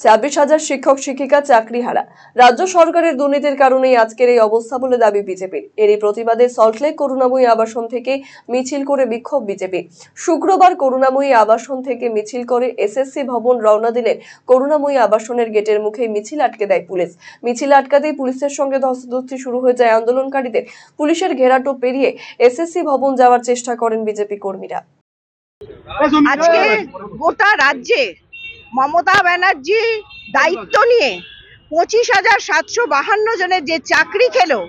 ২৬,০০০ শিক্ষক শিক্ষিকা চাকরিহারা। রাজ্য সরকারের দুর্নীতির কারণেই আজকের এই অবস্থা বলে দাবি বিজেপির। এরই প্রতিবাদে সল্টলেক করুণাময়ী আবাসন থেকে মিছিল করে বিক্ষোভ বিজেপি। শুক্রবার করুণাময়ী আবাসন থেকে মিছিল করে এসএসসি ভবন রওনা দিলে করুণাময়ী আবাসনের গেটের মুখে মিছিল আটকে দেয় পুলিশ। মিছিল আটকাতেই পুলিশের সঙ্গে ধস্তাধস্তি শুরু হয়ে যায় আন্দোলনকারীদের। পুলিশের ঘেরাটোপ পেরিয়ে এসএসসি ভবন যাওয়ার চেষ্টা করেন বিজেপি কর্মীরা। আজকে গোটা রাজ্যে মমতা ব্যানার্জি দায়িত্ব নিয়ে ২৫,৭৫২ জনের যে চাকরি খেলো,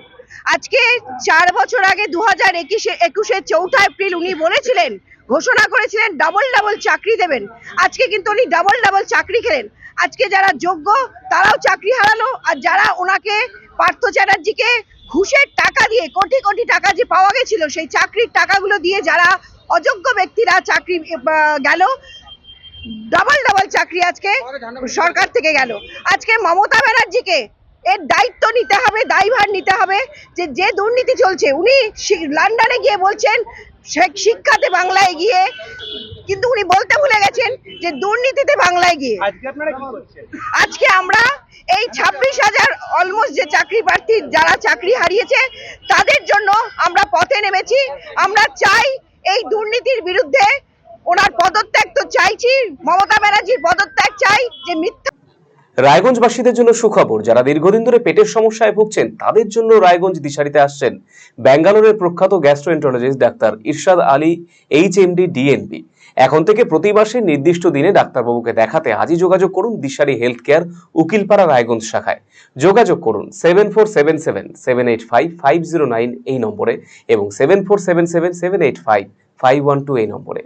আজকে 4 বছর আগে 2021-এর 4 এপ্রিল উনি বলেছিলেন, ঘোষণা করেছিলেন ডাবল চাকরি দেবেন। আজকে কিন্তু উনি ডাবল চাকরি খেলেন। আজকে যারা যোগ্য তারাও চাকরি হারালো, আর যারা ওনাকে পার্থ চ্যাটার্জিকে ঘুষের টাকা দিয়ে কোটি কোটি টাকা যে পাওয়া গেছিল, সেই চাকরির টাকাগুলো দিয়ে যারা অযোগ্য ব্যক্তিরা চাকরি গেল, ডাবল চাকরি আজকে সরকার থেকে গেল। আজকে মমতা ব্যানার্জিকে এর দায়িত্ব নিতে হবে, দায়ভার নিতে হবে। যে দুর্নীতি চলছে, উনি লন্ডনে গিয়ে বলছেন শিক্ষাতে বাংলা এগিয়ে, কিন্তু উনি বলতে ভুলে গেছেন যে দুর্নীতিতে বাংলা এগিয়ে। আজকে আমরা এই 26,000 অলমোস্ট যে চাকরি প্রার্থী যারা চাকরি হারিয়েছে তাদের জন্য আমরা পথে নেমেছি। আমরা চাই এই দুর্নীতির বিরুদ্ধে ওনার পদত্যাগ তো চাইছি, মমতা ব্যানার্জির পদত্যাগ চাই। যে মিথ্যা রায়গঞ্জবাসীদের জন্য সুখবর, যারা দীর্ঘদিন ধরে পেটের সমস্যায় ভুগছেন তাদের জন্য রায়গঞ্জ দিশারিতে আসছেন ব্যাঙ্গালোরের প্রখ্যাত গ্যাস্ট্রোএন্টারোলজিস্ট ডাক্তার ইরশাদ আলী এইচএমডি ডিএনপি। এখন থেকে প্রতি মাসে নির্দিষ্ট দিনে ডাক্তারবাবুকে দেখাতে আজই যোগাযোগ করুন দিশারি হেলথ কেয়ার উকিলপাড়া রায়গঞ্জ শাখায়। যোগাযোগ করুন 7477785509 এই নম্বরে এবং 7477785512 এই নম্বরে।